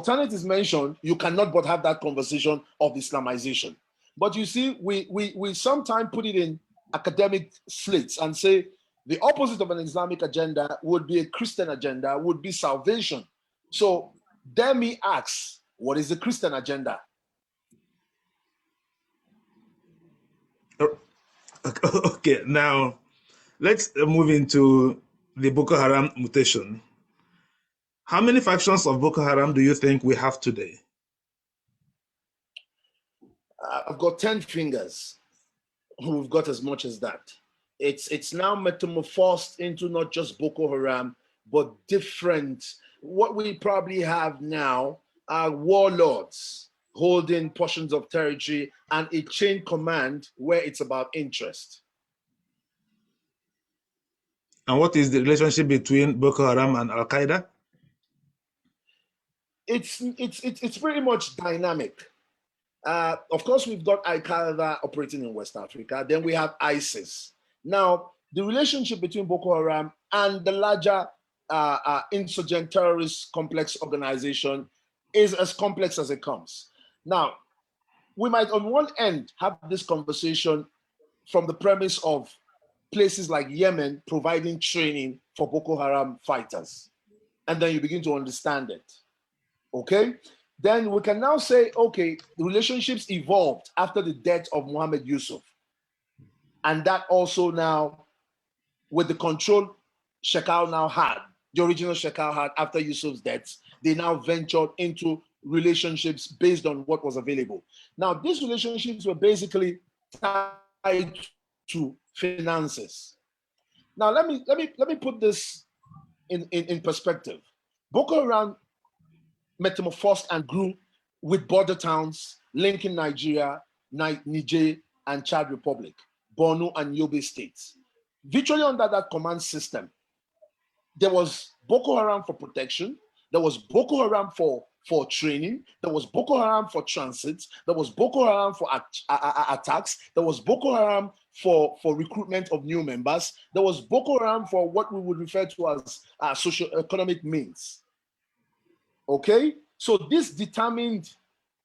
sultanate is mentioned, you cannot but have that conversation of Islamization. But you see, we sometimes put it in academic slits and say the opposite of an Islamic agenda would be a Christian agenda, would be salvation. So Demi asks, what is the Christian agenda? Okay, now let's move into the Boko Haram mutation. How many factions of Boko Haram do you think we have today? I've got 10 fingers. We've got as much as that. It's now metamorphosed into not just Boko Haram, but different. What we probably have now are warlords holding portions of territory and a chain command where it's about interest. And what is the relationship between Boko Haram and Al Qaeda? It's pretty much dynamic. Of course, we've got Al Qaeda operating in West Africa. Then we have ISIS. Now, the relationship between Boko Haram and the larger insurgent terrorist complex organization is as complex as it comes. Now, we might on one end have this conversation from the premise of places like Yemen providing training for Boko Haram fighters. And then you begin to understand it. Okay? Then we can now say, okay, the relationships evolved after the death of Mohammed Yusuf. And that also now, with the control Shekau now had, the original Shekau had after Yusuf's death, they now ventured into relationships based on what was available. Now, these relationships were basically tied to finances. Now, let me put this in perspective. Boko Haram metamorphosed and grew with border towns linking Nigeria, Niger, and Chad Republic, Borno and Yobe states. Virtually under that command system, there was Boko Haram for protection, there was Boko Haram for training, there was Boko Haram for transit, there was Boko Haram for attacks, there was Boko Haram for recruitment of new members, there was Boko Haram for what we would refer to as socio-economic means. Okay? So this determined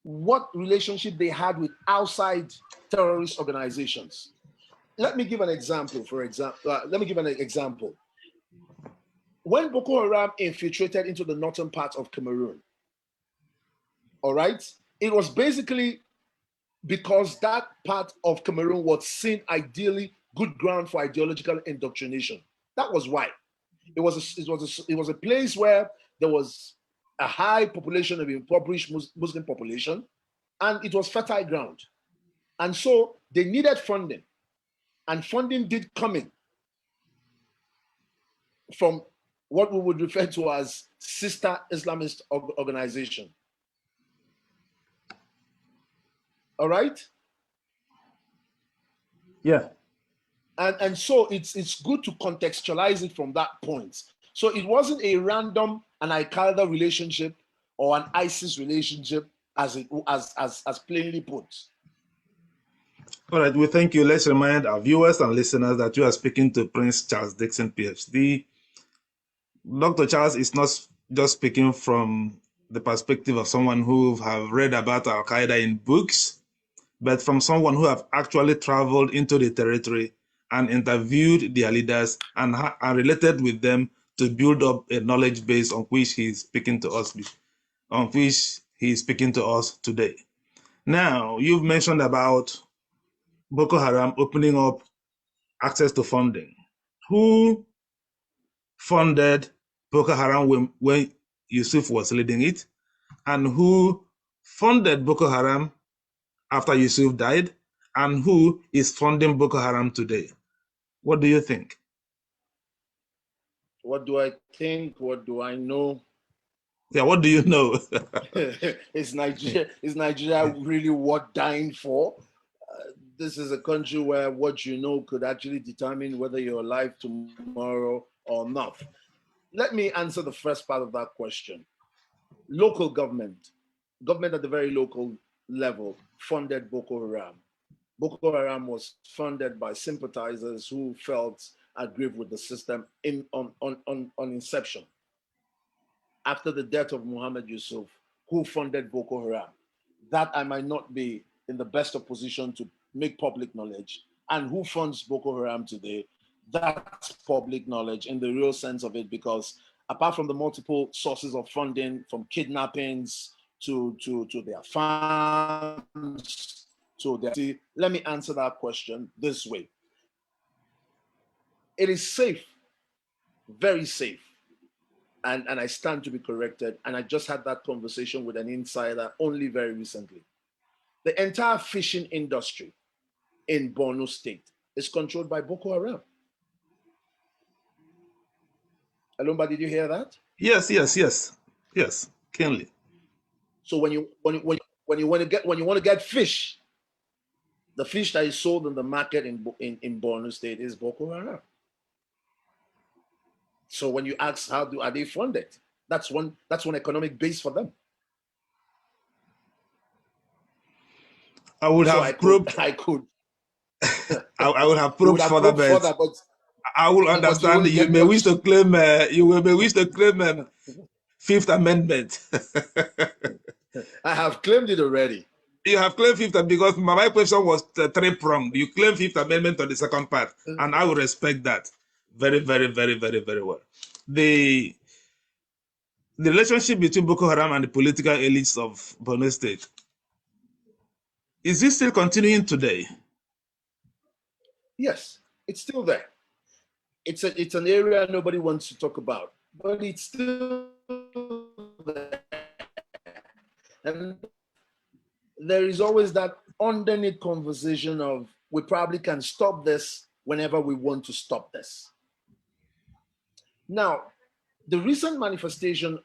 what relationship they had with outside terrorist organizations. Let me give an example, When Boko Haram infiltrated into the northern part of Cameroon, all right, it was basically because that part of Cameroon was seen ideally good ground for ideological indoctrination. That was why. It was a place where there was a high population of impoverished Muslim population, and it was fertile ground. And so they needed funding, and funding did come in from what we would refer to as sister Islamist organization. All right? Yeah. And so it's good to contextualize it from that point. So it wasn't a random an Al-Qaeda relationship or an ISIS relationship as plainly put. All right, we thank you. Let's remind our viewers and listeners that you are speaking to Prince Charles Dixon, PhD. Dr. Charles is not just speaking from the perspective of someone who have read about Al-Qaeda in books, but from someone who have actually traveled into the territory and interviewed their leaders and related with them to build up a knowledge base on which he is speaking to us, today. Now, you've mentioned about Boko Haram opening up access to funding. Who funded Boko Haram when Yusuf was leading it? And who funded Boko Haram after Yusuf died? And who is funding Boko Haram today? What do you think? What do I think? What do I know? Yeah, what do you know? Is Nigeria really worth dying for? This is a country where what you know could actually determine whether you're alive tomorrow or not. Let me answer the first part of that question. Local government at the very local level funded Boko Haram. Boko Haram was funded by sympathizers who felt aggrieved with the system on inception. After the death of Mohammed Yusuf, who funded Boko Haram. That I might not be in the best of position to make public knowledge. And who funds Boko Haram today? That's public knowledge in the real sense of it, because apart from the multiple sources of funding, from kidnappings to their farms, to their... Let me answer that question this way. It is safe, very safe, and I stand to be corrected, and I just had that conversation with an insider only very recently. The entire fishing industry in Borno State is controlled by Boko Haram. Alumba, did you hear that? Yes, keenly. So when you want to get fish, the fish that is sold in the market in Borno State is Boko Haram. So when you ask are they funded, that's one economic base for them. I would have proved. I could. I would have proved further, but I will understand you may wish to claim. Fifth Amendment. I have claimed it already. You have claimed Fifth, because my question was three-pronged. You claim Fifth Amendment on the second part, and I will respect that very, very, very, very, very well. The relationship between Boko Haram and the political elites of Borno State, is this still continuing today? Yes, it's still there. It's an area nobody wants to talk about, but it's still there. And there is always that underneath conversation of, we probably can stop this whenever we want to stop this. Now, the recent manifestation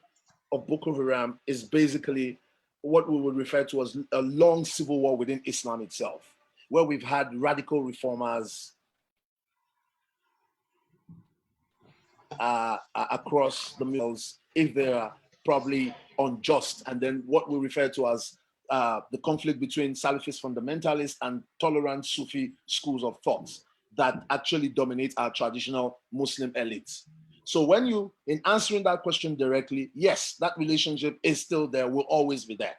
of Boko Haram is basically what we would refer to as a long civil war within Islam itself, where we've had radical reformers across the mills, if they are probably unjust, and then what we refer to as the conflict between Salafist fundamentalists and tolerant Sufi schools of thought that actually dominate our traditional Muslim elites. So when you, in answering that question directly, yes, that relationship is still there, will always be there.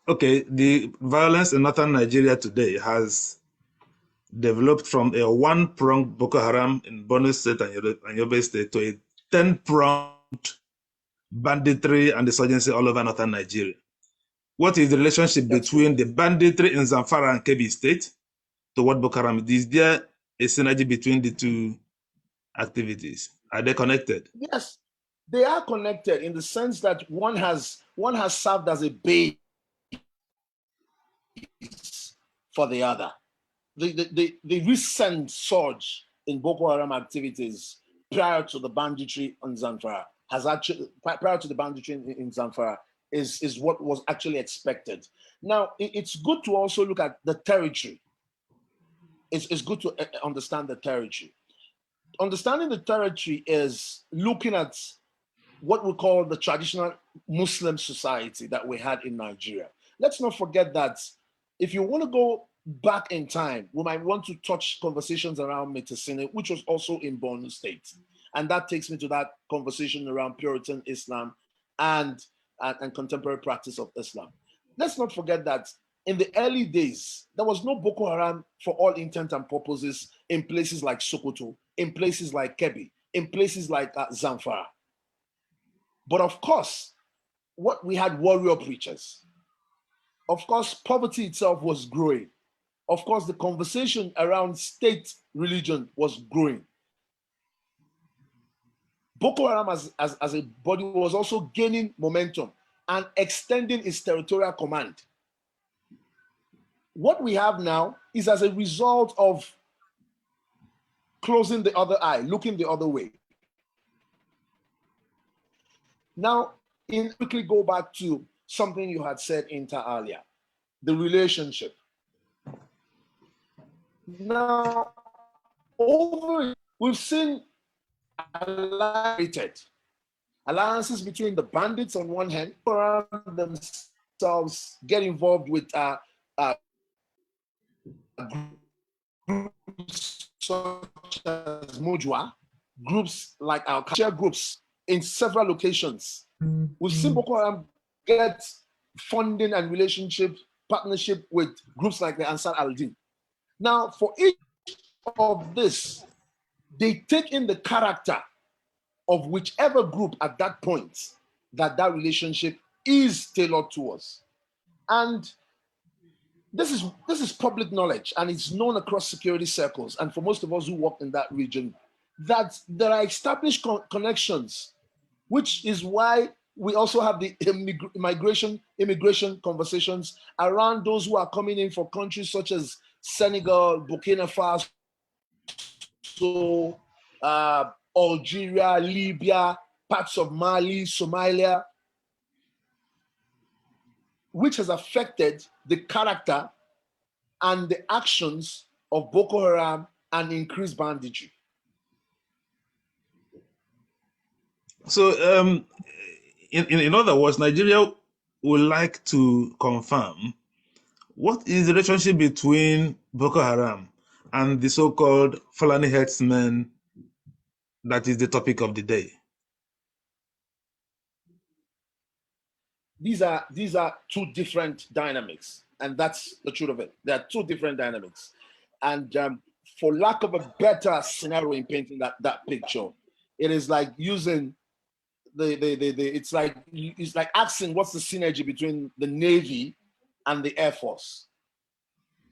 Okay, the violence in northern Nigeria today has developed from a one-pronged Boko Haram in Borno State and Yobe State to a 10-pronged banditry and insurgency all over northern Nigeria. What is the relationship between the banditry in Zamfara and Kebbi State to what Boko Haram is? Is there a synergy between the two activities? Are they connected? Yes, they are connected in the sense that one has served as a base for the other. The recent surge in Boko Haram activities prior to the banditry in Zamfara is what was actually expected. Now, it's good to also look at the territory. It's good to understand the territory. Understanding the territory is looking at what we call the traditional Muslim society that we had in Nigeria. Let's not forget that if you want to go back in time, we might want to touch conversations around Metasine, which was also in Borno State. And that takes me to that conversation around Puritan Islam and contemporary practice of Islam. Let's not forget that in the early days, there was no Boko Haram for all intent and purposes in places like Sokoto, in places like Kebbi, in places like Zamfara. But of course, what we had warrior preachers. Of course, poverty itself was growing. Of course, the conversation around state religion was growing. Boko Haram as a body was also gaining momentum and extending its territorial command. What we have now is as a result of closing the other eye, looking the other way. Now, quickly go back to something you had said inter alia, the relationship. Now, we've seen alliances between the bandits on one hand, themselves get involved with groups such as Mujwa, groups like our culture groups in several locations. We've seen Boko Haram get funding and relationship, partnership with groups like the Ansar al-Din. Now, for each of this, they take in the character of whichever group at that point that relationship is tailored towards. And this is public knowledge, and it's known across security circles, and for most of us who work in that region, that there are established connections, which is why we also have the immigration conversations around those who are coming in for countries such as Senegal, Burkina Faso, Algeria, Libya, parts of Mali, Somalia, which has affected the character and the actions of Boko Haram and increased banditry. So, in other words, Nigeria would like to confirm what is the relationship between Boko Haram and the so-called Fulani herdsmen that is the topic of the day. These are two different dynamics, and that's the truth of it. There are two different dynamics, and for lack of a better scenario in painting that picture, it is like using it's like asking what's the synergy between the Navy and the Air Force.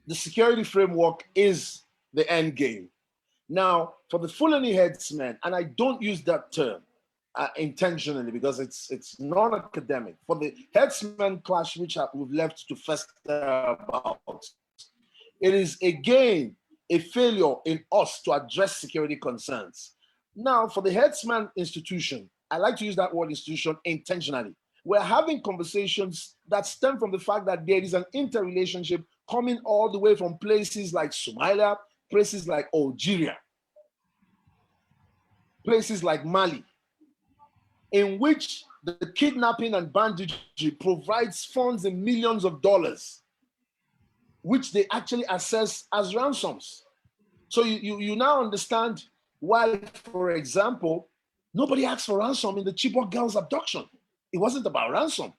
The security framework is the end game. Now, for the Fulani headsmen, and I don't use that term intentionally because it's non-academic. For the headsman clash, which we've left to fester about, it is again a failure in us to address security concerns. Now, for the headsman institution, I like to use that word institution intentionally. We're having conversations that stem from the fact that there is an interrelationship coming all the way from places like Somalia, places like Algeria, places like Mali, in which the kidnapping and banditry provides funds in millions of dollars, which they actually assess as ransoms. So you now understand why, for example, nobody asked for ransom in the Chibok girls' abduction. It wasn't about ransom.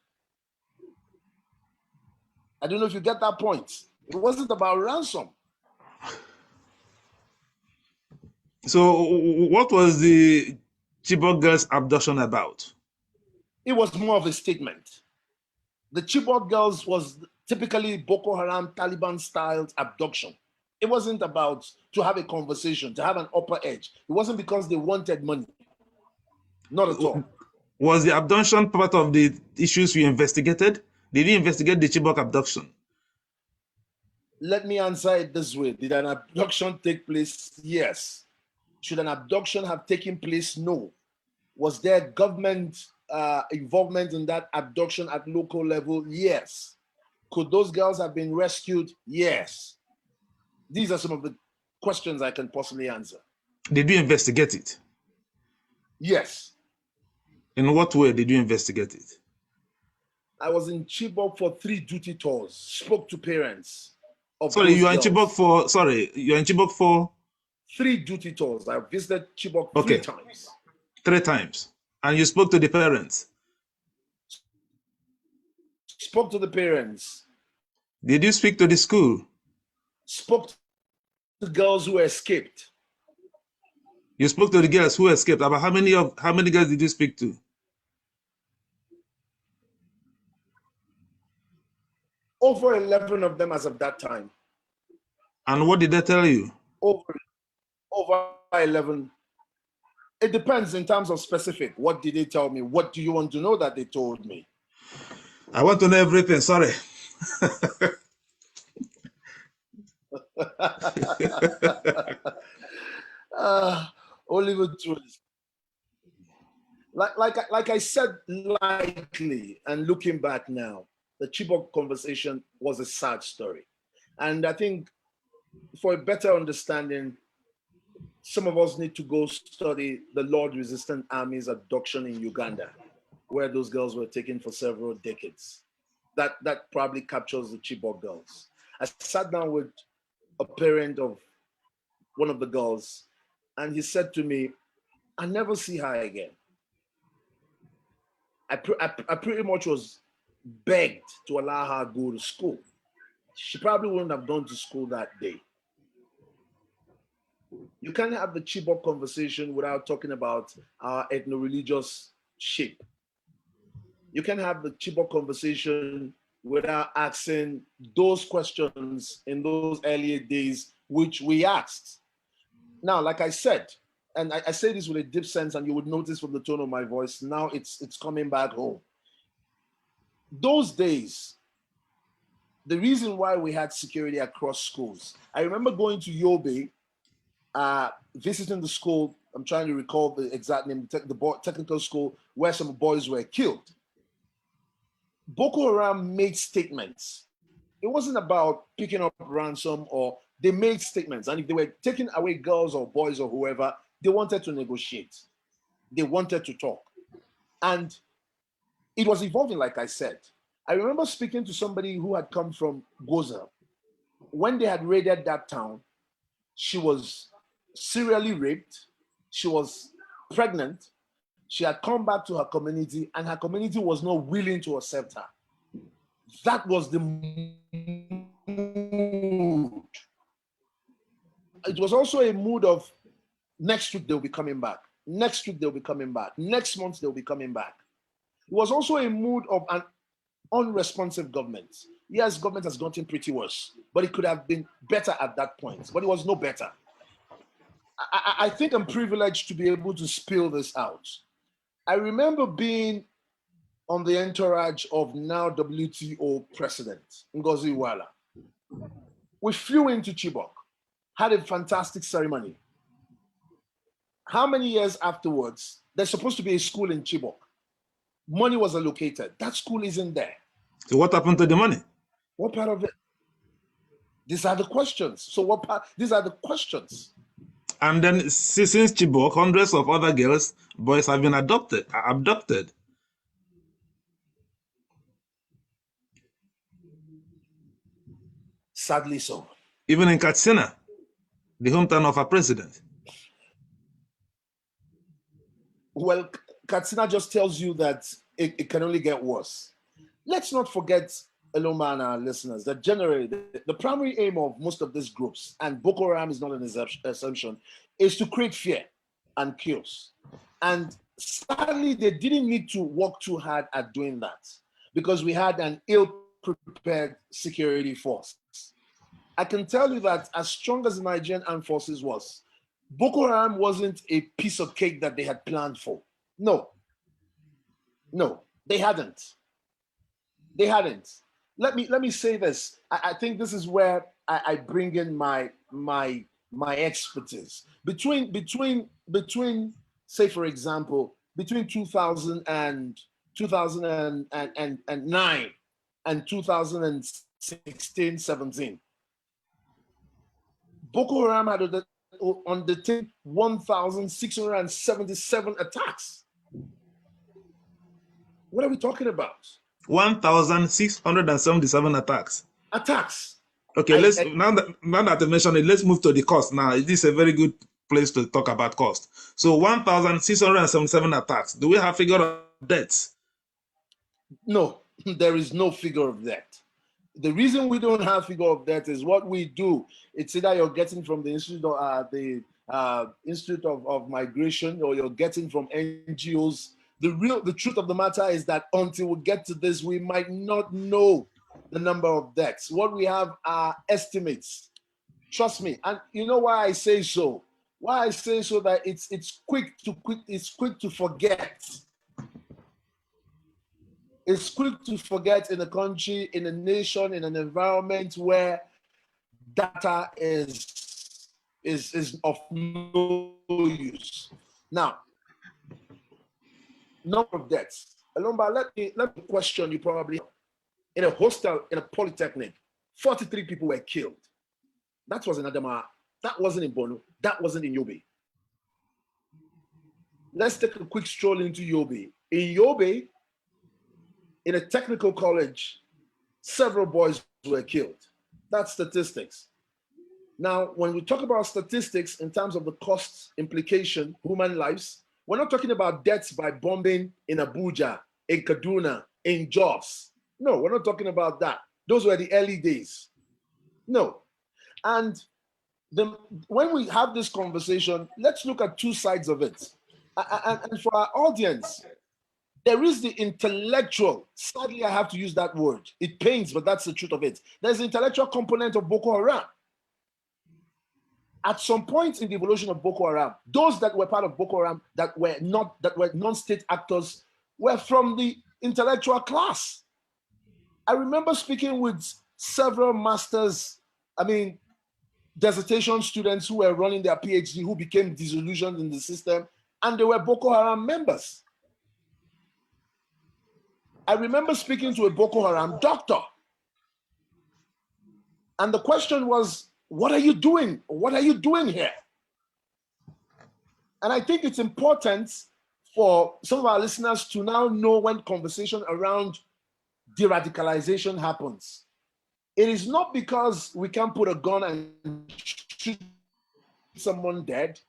I don't know if you get that point. It wasn't about ransom. So what was the Chibok girls' abduction about? It was more of a statement. The Chibok girls was typically Boko Haram, Taliban-styled abduction. It wasn't about to have a conversation, to have an upper edge. It wasn't because they wanted money. Not at all. Was the abduction part of the issues you investigated? Did you investigate the Chibok abduction? Let me answer it this way. Did an abduction take place? Yes. Should an abduction have taken place? No. Was there government involvement in that abduction at local level? Yes. Could those girls have been rescued? Yes. These are some of the questions I can possibly answer. Did you investigate it? Yes. In what way did you investigate it? I was in Chibok for 3 duty tours, spoke to parents of Sorry, those you are in girls. Chibok for, sorry, you're in Chibok for? 3 duty tours. I visited Chibok Okay. 3 times. 3 times. And you spoke to the parents? Spoke to the parents. Did you speak to the school? Spoke to the girls who escaped. You spoke to the girls who escaped. About how many girls did you speak to? Over 11 of them as of that time. And what did they tell you? Over 11. It depends in terms of specific. What did they tell me? What do you want to know that they told me? I want to know everything. Sorry. Only with truth. Like I said, likely, and looking back now, the Chibok conversation was a sad story. And I think for a better understanding, some of us need to go study the Lord Resistant Army's abduction in Uganda, where those girls were taken for several decades. That probably captures the Chibok girls. I sat down with a parent of one of the girls, and he said to me, "I never see her again." I pretty much was begged to allow her to go to school. She probably wouldn't have gone to school that day. You can't have the Chibok conversation without talking about our ethno-religious shape. You can have the Chibok conversation without asking those questions in those earlier days, which we asked. Now, like I said, and I say this with a deep sense, and you would notice from the tone of my voice, now it's coming back home. Those days, the reason why we had security across schools, I remember going to Yobe, visiting the school. I'm trying to recall the exact name, the technical school where some boys were killed. Boko Haram made statements. It wasn't about picking up ransom, or they made statements. And if they were taking away girls or boys or whoever, they wanted to negotiate. They wanted to talk. And it was evolving, like I said. I remember speaking to somebody who had come from Goza. When they had raided that town, she was serially raped. She was pregnant. She had come back to her community, and her community was not willing to accept her. That was the mood. It was also a mood of next week they'll be coming back. Next week they'll be coming back. Next month they'll be coming back. It was also a mood of an unresponsive government. Yes, government has gotten pretty worse, but it could have been better at that point, but it was no better. I think I'm privileged to be able to spill this out. I remember being on the entourage of now WTO President Ngozi Iweala. We flew into Chibok, had a fantastic ceremony. How many years afterwards, there's supposed to be a school in Chibok. Money was allocated. That school isn't there. So what happened to the money? What part of it? These are the questions. So what part? These are the questions. And then since Chibok, hundreds of other boys have been abducted. Sadly so. Even in Katsina, the hometown of our president. Well, Katsina just tells you that it can only get worse. Let's not forget, Eloma and our listeners, that generally the primary aim of most of these groups, and Boko Haram is not an exception, is to create fear and chaos. And sadly, they didn't need to work too hard at doing that because we had an ill-prepared security force. I can tell you that as strong as the Nigerian armed forces was, Boko Haram wasn't a piece of cake that they had planned for. No, they hadn't. They hadn't. Let me say this. I think this is where I bring in my expertise. Between say for example, between 2009 and 2016, 17, Boko Haram had undertaken 1,677 attacks. What are we talking about? 1,677 attacks. Attacks. Okay, now that I mentioned it, let's move to the cost. Now, this is a very good place to talk about cost. So 1,677 attacks. Do we have figure of deaths? No, there is no figure of death. The reason we don't have figure of death is what we do. It's either you're getting from the Institute of Migration, or you're getting from NGOs. The truth of the matter is that until we get to this, we might not know the number of deaths. What we have are estimates. Trust me. And you know why I say so? Why I say so that it's quick to forget. It's quick to forget in a country, in a nation, in an environment where data is of no use. Now, number of deaths. Alomba, let me question you probably. In a hostel, in a polytechnic, 43 people were killed. That was in Adamawa. That wasn't in Bono. That wasn't in Yobe. Let's take a quick stroll into Yobe. In Yobe, in a technical college, several boys were killed. That's statistics. Now, when we talk about statistics in terms of the cost implication, human lives, we're not talking about deaths by bombing in Abuja in Kaduna, in Jos. No, we're not talking about that. Those were the early days. No. And when we have this conversation, let's look at two sides of it. And for our audience, there is the intellectual, sadly, I have to use that word. It pains, but that's the truth of it. There's the intellectual component of Boko Haram. At some point in the evolution of Boko Haram, those that were part of Boko Haram that were non-state actors were from the intellectual class. I remember speaking with several masters, dissertation students who were running their PhD who became disillusioned in the system, and they were Boko Haram members. I remember speaking to a Boko Haram doctor, and the question was, what are you doing? What are you doing here? And I think it's important for some of our listeners to now know when conversation around de-radicalization happens. It is not because we can put a gun and shoot someone dead.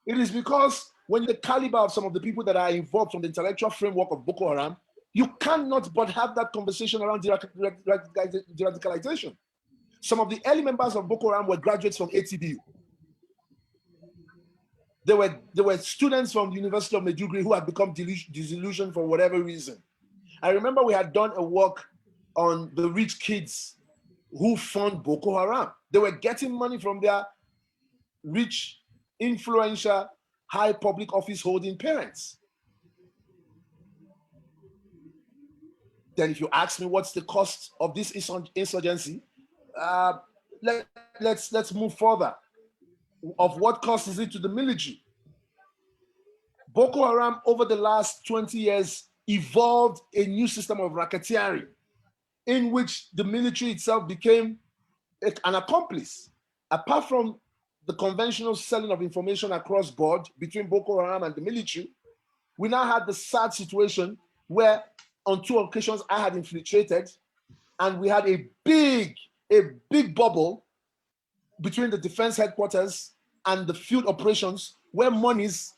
It is because when the caliber of some of the people that are involved from the intellectual framework of Boko Haram, you cannot but have that conversation around de-radicalization. Some of the early members of Boko Haram were graduates from ATBU. There were students from the University of Maiduguri who had become disillusioned for whatever reason. I remember we had done a work on the rich kids who fund Boko Haram. They were getting money from their rich, influential, high public office holding parents. Then if you ask me what's the cost of this insurgency, let's move further. Of what cost is it to the military? Boko Haram over the last 20 years evolved a new system of racketeering in which the military itself became an accomplice. Apart from the conventional selling of information across board between Boko Haram and the military, we now had the sad situation where on 2 occasions I had infiltrated, and we had a big bubble between the defense headquarters and the field operations where monies,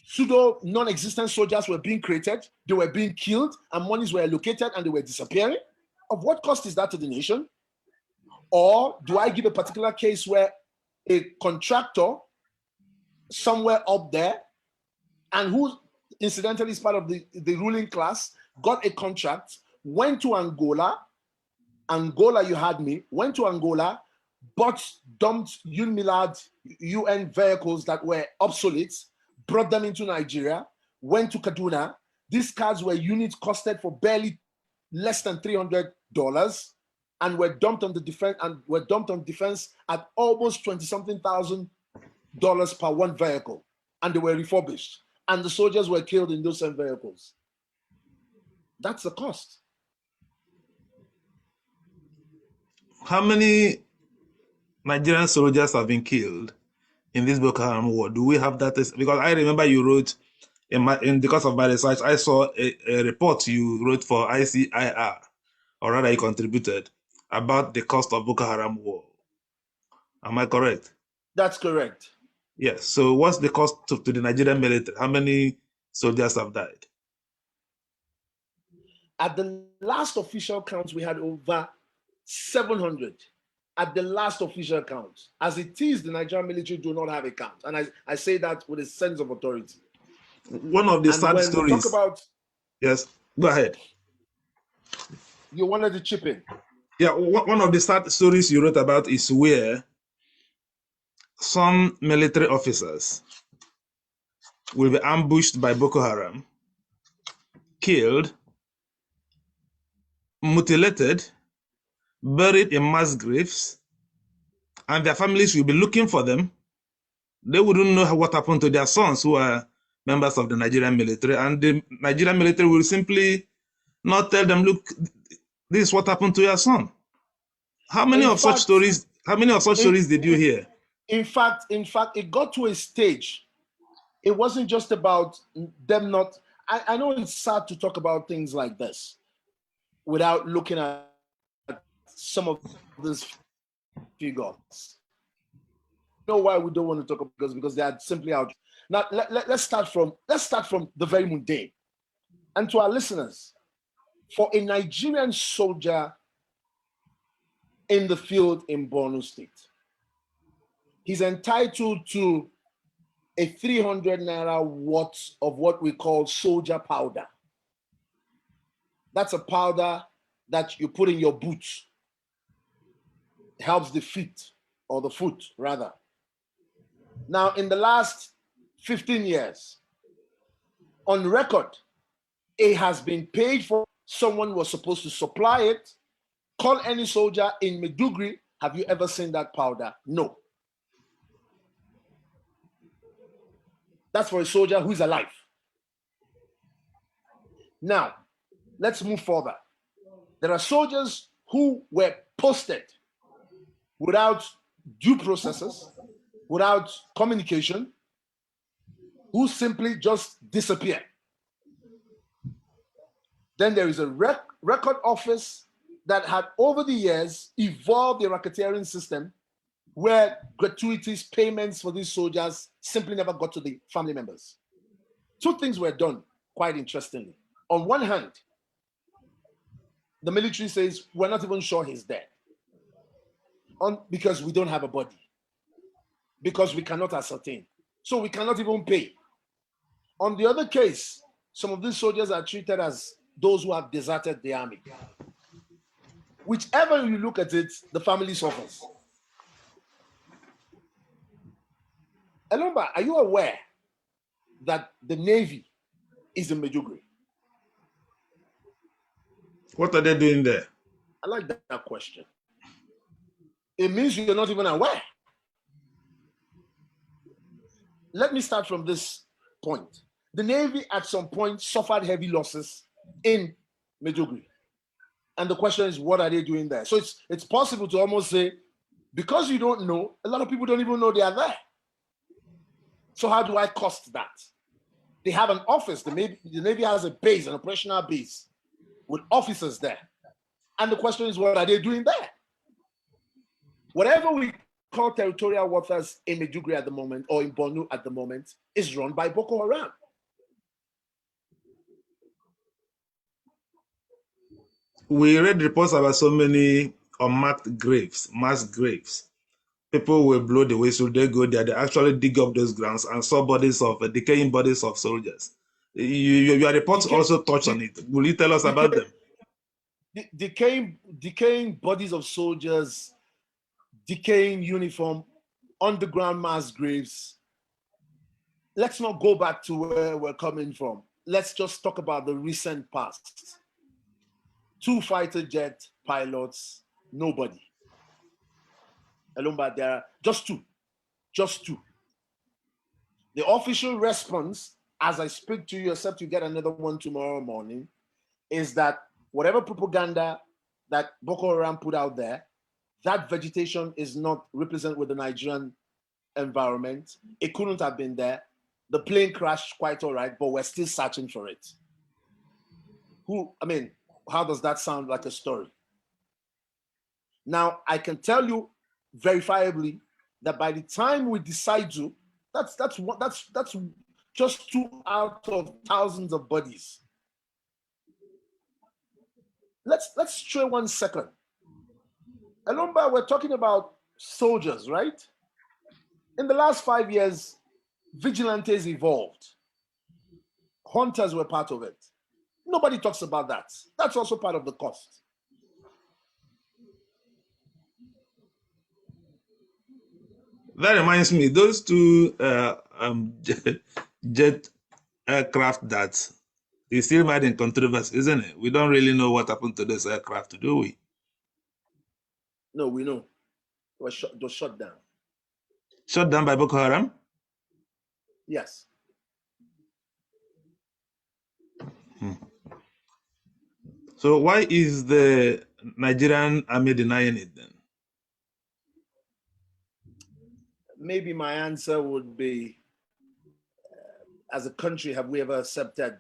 pseudo non-existent soldiers were being created, they were being killed, and monies were allocated and they were disappearing. Of what cost is that to the nation? Or do I give a particular case where a contractor somewhere up there, and who incidentally is part of the ruling class, got a contract, went to Angola, you had me, went to Angola, dumped UN vehicles that were obsolete, brought them into Nigeria, went to Kaduna. These cars were units costed for barely less than $300 and were dumped on defense at almost $20-something thousand per one vehicle. And they were refurbished. And the soldiers were killed in those same vehicles. That's the cost. How many Nigerian soldiers have been killed in this Boko Haram war? Do we have that? Because I remember you wrote, in the course of my research, I saw a report you wrote for ICIR, or rather you contributed, about the cost of Boko Haram war. Am I correct? That's correct. Yes. So what's the cost to the Nigerian military? How many soldiers have died? At the last official count, we had over 700. At the last official count. As it is, the Nigerian military do not have a count. And I say that with a sense of authority. One of the sad stories. Talk about, yes, go ahead. You wanted to chip in. Yeah, one of the sad stories you wrote about is where some military officers will be ambushed by Boko Haram, killed, mutilated, buried in mass graves, and their families will be looking for them. They wouldn't know what happened to their sons who are members of the Nigerian military, and the Nigerian military will simply not tell them, look, this is what happened to your son. How many of such stories did you hear? In fact, it got to a stage. It wasn't just about them not. I know it's sad to talk about things like this without looking at some of these figures. You know why we don't want to talk about because they are simply out. Now let's start from the very mundane. And to our listeners, for a Nigerian soldier in the field in Borno State, he's entitled to a 300 naira worth of what we call soldier powder. That's a powder that you put in your boots. It helps the feet, or the foot rather. Now, in the last 15 years, on record, it has been paid for. Someone was supposed to supply it. Call any soldier in Maiduguri. Have you ever seen that powder? No. That's for a soldier who's alive. Now, let's move further. There are soldiers who were posted without due processes, without communication, who simply just disappear. Then there is a record office that had over the years evolved the racketeering system where gratuities, payments for these soldiers simply never got to the family members. Two things were done quite interestingly. On one hand, the military says, we're not even sure he's dead because we don't have a body, because we cannot ascertain. So we cannot even pay. On the other case, some of these soldiers are treated as those who have deserted the army. Whichever you look at it, the family suffers. Elomba, are you aware that the Navy is in Maiduguri? What are they doing there? I like that question. It means you're not even aware. Let me start from this point. The Navy at some point suffered heavy losses in Maiduguri. And the question is, what are they doing there? So it's possible to almost say, because you don't know, a lot of people don't even know they are there. So how do I cost that? They have an office. The Navy has a base, an operational base with officers there. And the question is, what are they doing there? Whatever we call territorial waters in Maiduguri at the moment, or in Borno at the moment, is run by Boko Haram. We read reports about so many unmarked graves, mass graves. People will blow the whistle, they go there, they actually dig up those grounds and saw bodies of decaying bodies of soldiers. Your reports also touch on it. Will you tell us about them? Decaying bodies of soldiers, decaying uniform, underground mass graves. Let's not go back to where we're coming from. Let's just talk about the recent past. 2 fighter jet pilots, nobody. Elomba, there are just two. The official response, as I speak to you, except you get another one tomorrow morning, is that whatever propaganda that Boko Haram put out there, that vegetation is not represented with the Nigerian environment. It couldn't have been there. The plane crashed quite all right, but we're still searching for it. How does that sound like a story? Now, I can tell you verifiably that by the time we decide to, that's just 2 out of thousands of bodies. Let's stray 1 second. Elomba, we're talking about soldiers, right? In the last 5 years, vigilantes evolved. Hunters were part of it. Nobody talks about that. That's also part of the cost. That reminds me, those 2 jet aircraft that is still made in controversy, isn't it? We don't really know what happened to those aircraft, do we? No, we know. It was shut down. Shut down by Boko Haram? Yes. So why is the Nigerian army denying it then? Maybe my answer would be, as a country, have we ever accepted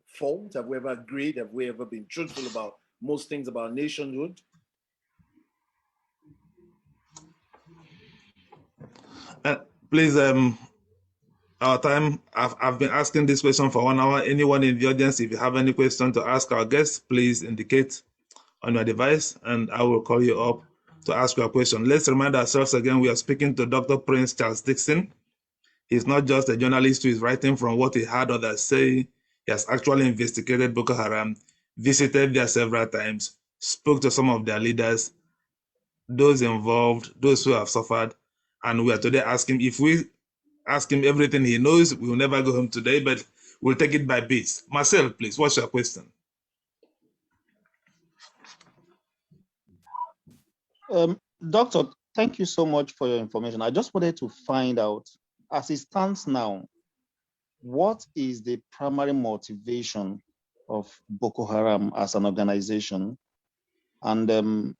fault? Have we ever agreed? Have we ever been truthful about most things about nationhood? Please, our time. I've been asking this question for 1 hour. Anyone in the audience, if you have any question to ask our guests, please indicate on your device and I will call you up to ask your question. Let's remind ourselves again, we are speaking to Dr. Prince Charles Dickson. He's not just a journalist who is writing from what he heard others say. He has actually investigated Boko Haram, visited there several times, spoke to some of their leaders, those involved, those who have suffered. And we are today asking, if we ask him everything he knows, we will never go home today, but we'll take it by bits. Marcel, please, what's your question? Doctor, thank you so much for your information. I just wanted to find out, as it stands now, what is the primary motivation of Boko Haram as an organization? And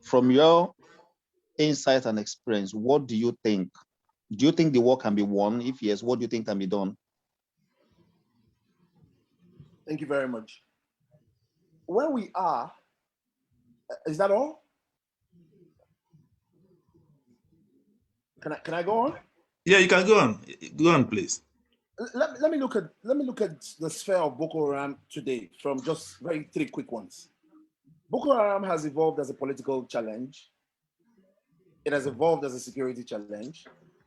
from your insight and experience, what do you think? Do you think the war can be won? If yes, what do you think can be done? Thank you very much. Where we are, is that all? Can I go on? Yeah, you can go on. Go on, please. Let me look at the sphere of Boko Haram today from just three quick ones. Boko Haram has evolved as a political challenge. It has evolved as a security challenge.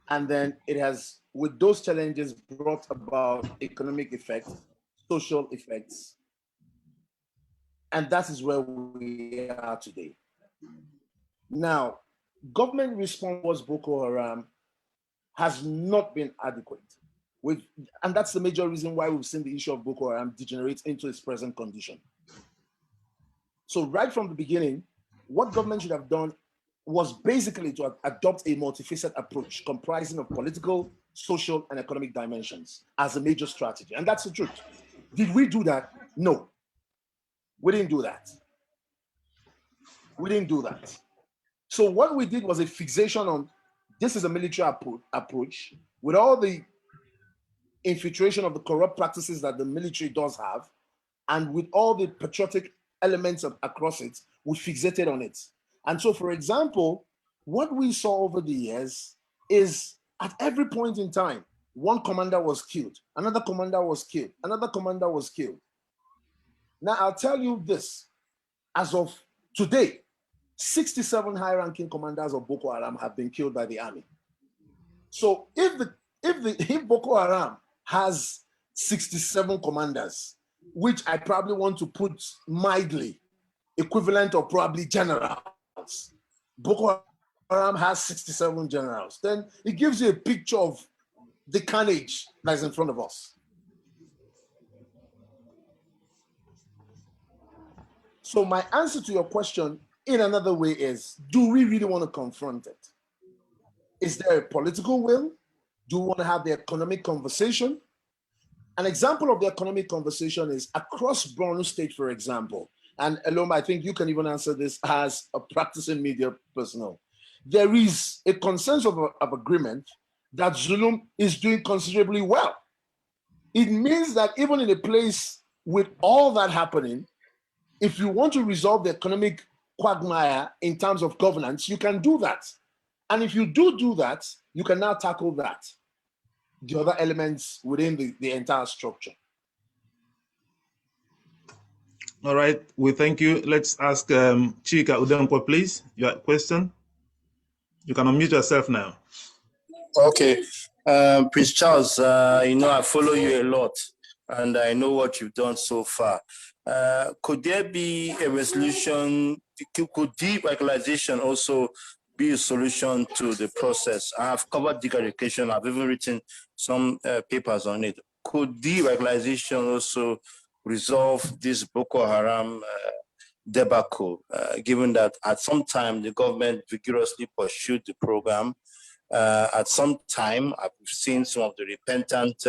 And then it has, with those challenges, brought about economic effects, social effects. And that is where we are today. Now, government response towards Boko Haram has not been adequate. And that's the major reason why we've seen the issue of Boko Haram degenerate into its present condition. So right from the beginning, what government should have done was basically to adopt a multifaceted approach comprising of political, social, and economic dimensions as a major strategy. And that's the truth. Did we do that? No. We didn't do that. We didn't do that. So what we did was a fixation on this is a military approach with all the infiltration of the corrupt practices that the military does have, and with all the patriotic elements across it, we fixated on it. And so, for example, what we saw over the years is at every point in time, one commander was killed, another commander was killed, another commander was killed. Now, I'll tell you this, as of today, 67 high-ranking commanders of Boko Haram have been killed by the army. So if Boko Haram has 67 commanders, which I probably want to put mildly, equivalent of probably generals, Boko Haram has 67 generals, then it gives you a picture of the carnage that is in front of us. So my answer to your question in another way is, do we really want to confront it? Is there a political will? Do we want to have the economic conversation? An example of the economic conversation is across Borno State, for example, and Eloma, I think you can even answer this as a practicing media personnel. There is a consensus of agreement that Zulum is doing considerably well. It means that even in a place with all that happening, if you want to resolve the economic quagmire in terms of governance, you can do that. And if you do that, you can now tackle that, the other elements within the entire structure. All right, we thank you. Let's ask Chika Udenkwa, please, your question. You can unmute yourself now. Okay. Prince Charles, you know, I follow you a lot and I know what you've done so far. Could there be a resolution? Could de-radicalization also be a solution to the process? I have covered de-radicalization. I've even written some papers on it. Could de-radicalization also resolve this Boko Haram debacle, given that at some time the government vigorously pursued the program? At some time, I've seen some of the repentant,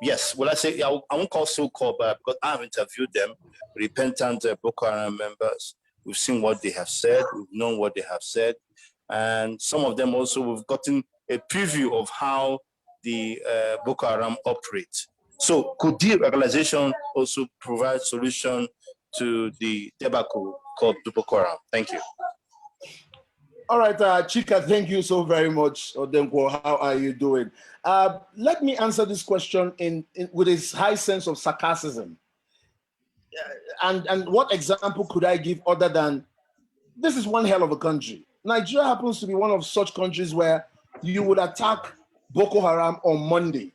yes, well, I won't call so-called, but because I've interviewed them, repentant Boko Haram members. We've seen what they have said, we've known what they have said, and some of them also, we've gotten a preview of how the Boko Haram operate. So could de-radicalization also provide solution to the debacle called Boko Haram? Thank you. All right, Chika, thank you so very much. Odenkwo, how are you doing? Let me answer this question with a high sense of sarcasm. And what example could I give other than this is one hell of a country. Nigeria happens to be one of such countries where you would attack Boko Haram on Monday,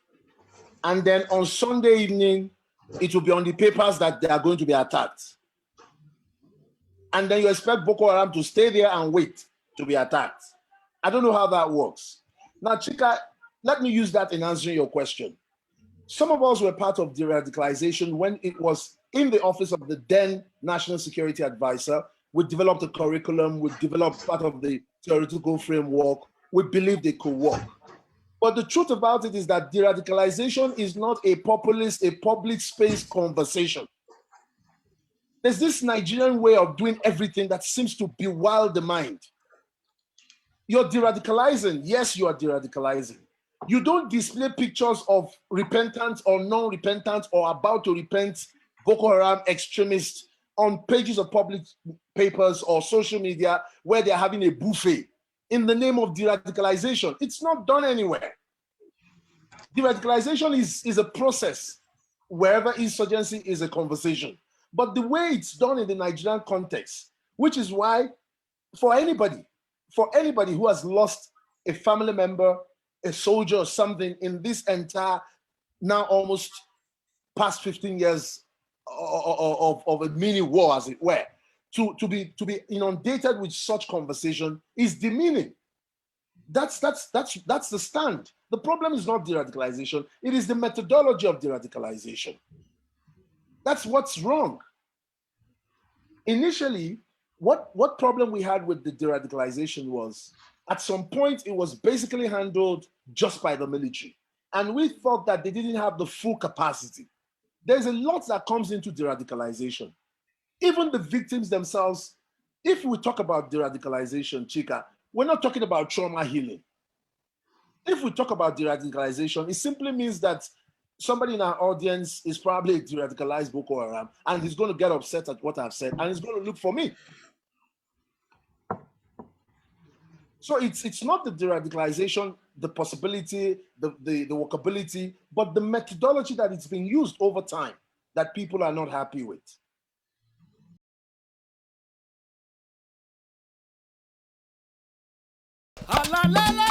and then on Sunday evening, it will be on the papers that they are going to be attacked. And then you expect Boko Haram to stay there and wait to be attacked. I don't know how that works. Now, Chika, let me use that in answering your question. Some of us were part of de-radicalization when it was in the office of the then National Security Advisor. We developed a curriculum, we developed part of the theoretical framework. We believed it could work. But the truth about it is that de-radicalization is not a populist, a public space conversation. There's this Nigerian way of doing everything that seems to bewild the mind. You're de-radicalizing. Yes, you are de-radicalizing. You don't display pictures of repentant or non-repentant or about to repent Boko Haram extremists on pages of public papers or social media where they're having a buffet in the name of de-radicalization. It's not done anywhere. De-radicalization is a process. Wherever insurgency is a conversation. But the way it's done in the Nigerian context, which is why for anybody who has lost a family member, a soldier or something in this entire now almost past 15 years of a mini war, as it were, to be inundated with such conversation is demeaning. That's the stand. The problem is not de-radicalization, it is the methodology of de-radicalization. That's what's wrong. Initially, what problem we had with the de-radicalization was, at some point, it was basically handled just by the military. And we thought that they didn't have the full capacity. There's a lot that comes into de-radicalization. Even the victims themselves, if we talk about de-radicalization, Chika, we're not talking about trauma healing. If we talk about de-radicalization, it simply means that somebody in our audience is probably a de-radicalized Boko Haram, and he's going to get upset at what I've said, and he's going to look for me. So it's not the de-radicalization, the possibility, the workability, but the methodology that it's been used over time that people are not happy with. La, la, la.